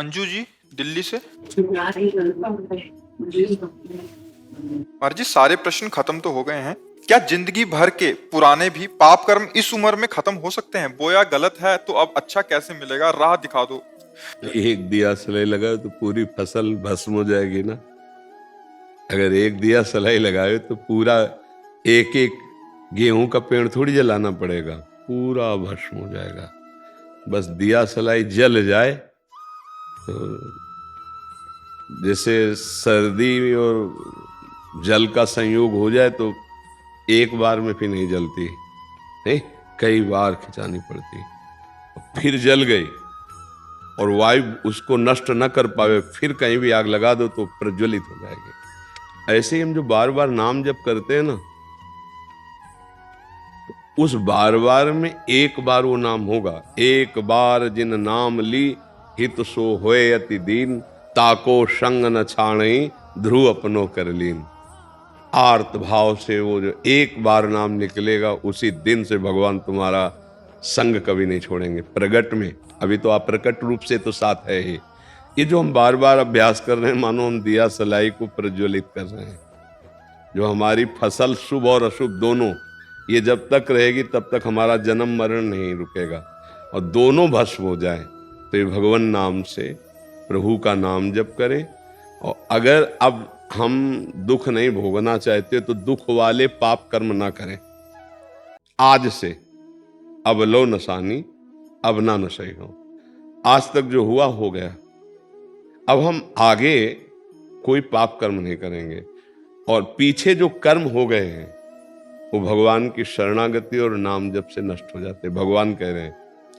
अंजू जी, दिल्ली से। और जी, सारे प्रश्न खत्म तो हो गए हैं। क्या जिंदगी भर के पुराने भी पाप कर्म इस उम्र में खत्म हो सकते हैं? बोया गलत है तो अब अच्छा कैसे मिलेगा? राह दिखा दो। एक दिया सलाई लगाओ तो पूरी फसल भस्म हो जाएगी ना। अगर एक दिया सलाई लगाए तो पूरा एक एक गेहूं का पेड़ थोड़ी जलाना पड़ेगा, पूरा भस्म हो जाएगा। बस दिया सलाई जल जाए तो जैसे सर्दी और जल का संयोग हो जाए तो एक बार में फिर नहीं जलती, नहीं, कई बार खिंचानी पड़ती। फिर जल गई और वायु उसको नष्ट न कर पावे, फिर कहीं भी आग लगा दो तो प्रज्वलित हो जाएगी। ऐसे ही हम जो बार बार नाम जप करते हैं ना, उस बार बार में एक बार वो नाम होगा। एक बार जिन नाम ली हित सो होए अति दीन, ताको संग न छाणई ध्रुव अपनो कर लीन। आर्त भाव से वो जो एक बार नाम निकलेगा, उसी दिन से भगवान तुम्हारा संग कभी नहीं छोड़ेंगे। प्रगट में अभी तो आप प्रकट रूप से तो साथ है ही। ये जो हम बार बार अभ्यास कर रहे हैं, मानो हम दिया सलाई को प्रज्वलित कर रहे हैं। जो हमारी फसल शुभ और अशुभ दोनों, ये जब तक रहेगी तब तक हमारा जन्म मरण नहीं रुकेगा। और दोनों भस्म हो जाए तो ये भगवान नाम से प्रभु का नाम जप करें। और अगर अब हम दुख नहीं भोगना चाहते तो दुख वाले पाप कर्म ना करें। आज से अब लो नसानी अब ना नशई हो। आज तक जो हुआ हो गया, अब हम आगे कोई पाप कर्म नहीं करेंगे। और पीछे जो कर्म हो गए हैं वो भगवान की शरणागति और नाम जप से नष्ट हो जाते। भगवान कह रहे हैं,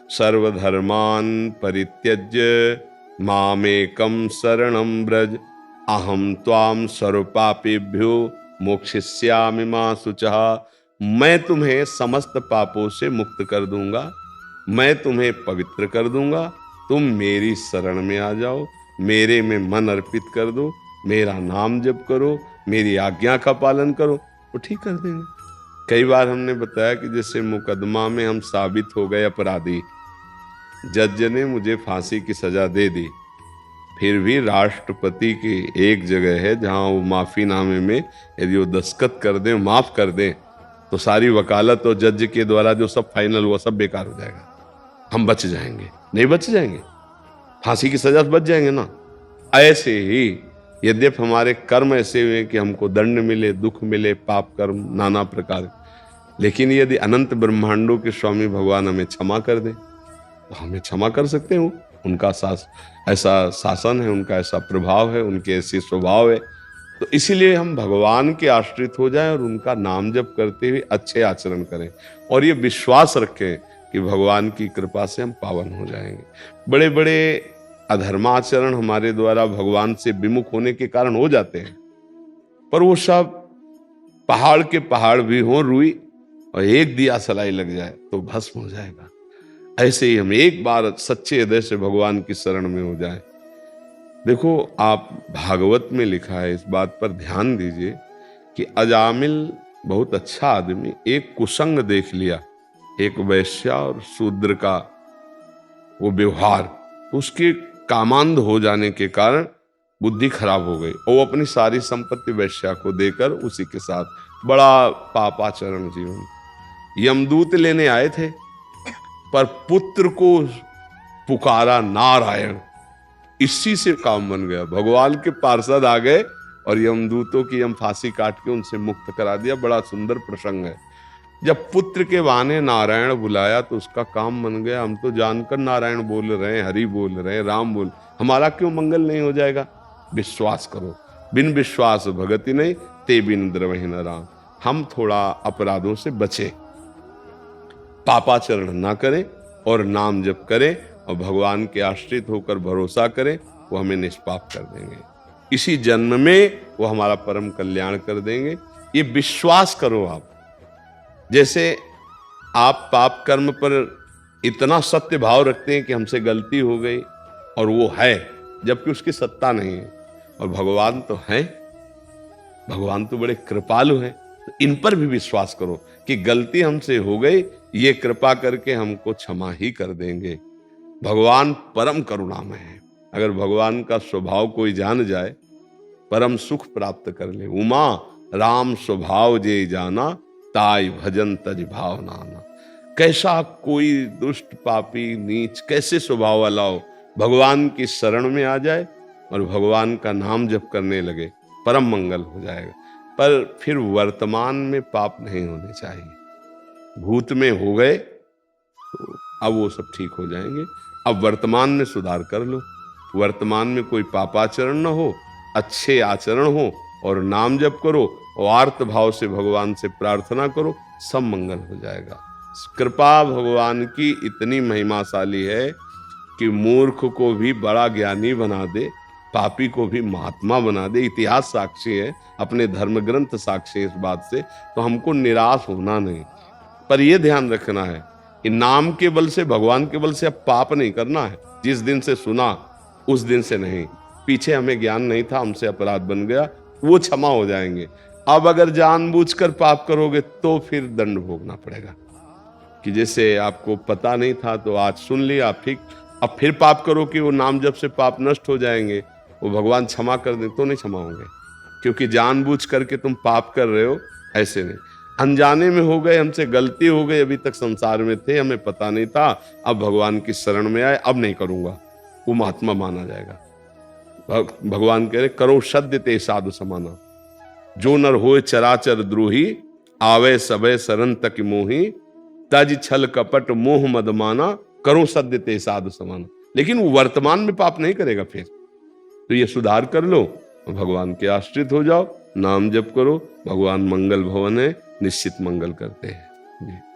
सर्वधर्मान परित्यज्य मामेकम शरणम ब्रज, अहम त्वाम सर्व पापेभ्यो मोक्षयिष्यामि मा शुचः। मैं तुम्हें समस्त पापों से मुक्त कर दूंगा, मैं तुम्हें पवित्र कर दूंगा। तुम मेरी शरण में आ जाओ, मेरे में मन अर्पित कर दो, मेरा नाम जप करो, मेरी आज्ञा का पालन करो, वो ठीक कर देंगे। कई बार हमने बताया कि जैसे मुकदमा में हम साबित हो गए अपराधी, जज ने मुझे फांसी की सजा दे दी, फिर भी राष्ट्रपति की एक जगह है जहां वो माफीनामे में यदि वो दस्तखत कर दें, माफ कर दें, तो सारी वकालत और जज के द्वारा जो सब फाइनल हुआ सब बेकार हो जाएगा। हम बच जाएंगे, नहीं बच जाएंगे, फांसी की सजा से बच जाएंगे ना। ऐसे ही यद्यपि हमारे कर्म ऐसे हुए कि हमको दंड मिले, दुख मिले, पाप कर्म नाना प्रकार, लेकिन यदि अनंत ब्रह्मांडों के स्वामी भगवान हमें क्षमा कर दें तो हमें क्षमा कर सकते हैं। उनका ऐसा शासन है, उनका ऐसा प्रभाव है, उनके ऐसे स्वभाव है। तो इसीलिए हम भगवान के आश्रित हो जाएं और उनका नाम जप करते हुए अच्छे आचरण करें और ये विश्वास रखें कि भगवान की कृपा से हम पावन हो जाएंगे। बड़े बड़े अधर्माचरण हमारे द्वारा भगवान से विमुख होने के कारण हो जाते हैं, पर वो सब पहाड़ के पहाड़ भी हो रुई और एक दिया सलाई लग जाए तो भस्म हो जाएगा। ऐसे ही हम एक बार सच्चे हृदय से भगवान की शरण में हो जाए। देखो, आप भागवत में लिखा है, इस बात पर ध्यान दीजिए कि अजामिल बहुत अच्छा आदमी एक कुसंग देख लिया, एक वैश्या और शूद्र का वो व्यवहार, तो उसके कामांध हो जाने के कारण बुद्धि खराब हो गई और वो अपनी सारी संपत्ति वैश्या को देकर उसी के साथ बड़ा पापाचरण जीवन। यमदूत लेने आए थे पर पुत्र को पुकारा नारायण, इसी से काम बन गया। भगवान के पार्षद आ गए और यमदूतों की यम फांसी काट के उनसे मुक्त करा दिया। बड़ा सुंदर प्रसंग है। जब पुत्र के बहाने नारायण बुलाया तो उसका काम बन गया। हम तो जानकर नारायण बोल रहे हैं, हरि बोल रहे हैं, राम बोल, हमारा क्यों मंगल नहीं हो जाएगा? विश्वास करो, बिन विश्वास भगति नहीं, ते बिन द्रवहि न राम। हम थोड़ा अपराधों से बचे, पापाचरण ना करें और नाम जप करें और भगवान के आश्रित होकर भरोसा करें, वो हमें निष्पाप कर देंगे। इसी जन्म में वो हमारा परम कल्याण कर देंगे। ये विश्वास करो आप। जैसे आप पाप कर्म पर इतना सत्य भाव रखते हैं कि हमसे गलती हो गई और वो है, जबकि उसकी सत्ता नहीं है, और भगवान तो है, भगवान तो बड़े कृपालु हैं, तो इन पर भी विश्वास करो कि गलती हमसे हो गई, ये कृपा करके हमको क्षमा ही कर देंगे। भगवान परम करुणामय है। अगर भगवान का स्वभाव कोई जान जाए, परम सुख प्राप्त कर ले। उमा राम स्वभाव जे जाना, ताई भजन तज भाव नाना। कैसा कोई दुष्ट पापी नीच कैसे स्वभाव वाला हो, भगवान की शरण में आ जाए और भगवान का नाम जप करने लगे, परम मंगल हो जाएगा। पर फिर वर्तमान में पाप नहीं होने चाहिए। भूत में हो गए तो अब वो सब ठीक हो जाएंगे। अब वर्तमान में सुधार कर लो, वर्तमान में कोई पापाचरण न हो, अच्छे आचरण हो और नाम जप करो और आर्त भाव से भगवान से प्रार्थना करो, सब मंगल हो जाएगा। कृपा भगवान की इतनी महिमाशाली है कि मूर्ख को भी बड़ा ज्ञानी बना दे, पापी को भी महात्मा बना दे। इतिहास साक्षी है, अपने धर्म ग्रंथ साक्षी है इस बात से। तो हमको निराश होना नहीं, पर यह ध्यान रखना है कि नाम के बल से, भगवान के बल से अब पाप नहीं करना है। जिस दिन से सुना उस दिन से नहीं। पीछे हमें ज्ञान नहीं था, हमसे अपराध बन गया, वो क्षमा हो जाएंगे। अब अगर जानबूझकर पाप करोगे तो फिर दंड भोगना पड़ेगा। कि जैसे आपको पता नहीं था तो आज सुन लिया, अब फिर पाप करो कि वो नाम जप से पाप नष्ट हो जाएंगे, वो भगवान क्षमा कर दे तो नहीं क्षमा होंगे, क्योंकि जानबूझ करके तुम पाप कर रहे हो, ऐसे नहीं। अनजाने में हो गए, हमसे गलती हो गई, अभी तक संसार में थे, हमें पता नहीं था, अब भगवान की शरण में आए, अब नहीं करूंगा, वो महात्मा माना जाएगा। भगवान कह रहे करो सद्य ते साधु समाना, जो नर होए चराचर द्रोही, आवे सबे शरण तक मोही, तज छल कपट मोह मद माना, करो सद्य ते साधु समाना। लेकिन वो वर्तमान में पाप नहीं करेगा। फिर तो ये सुधार कर लो, भगवान के आश्रित हो जाओ, नाम जप करो, भगवान मंगल भवन है, निश्चित मंगल करते हैं जी।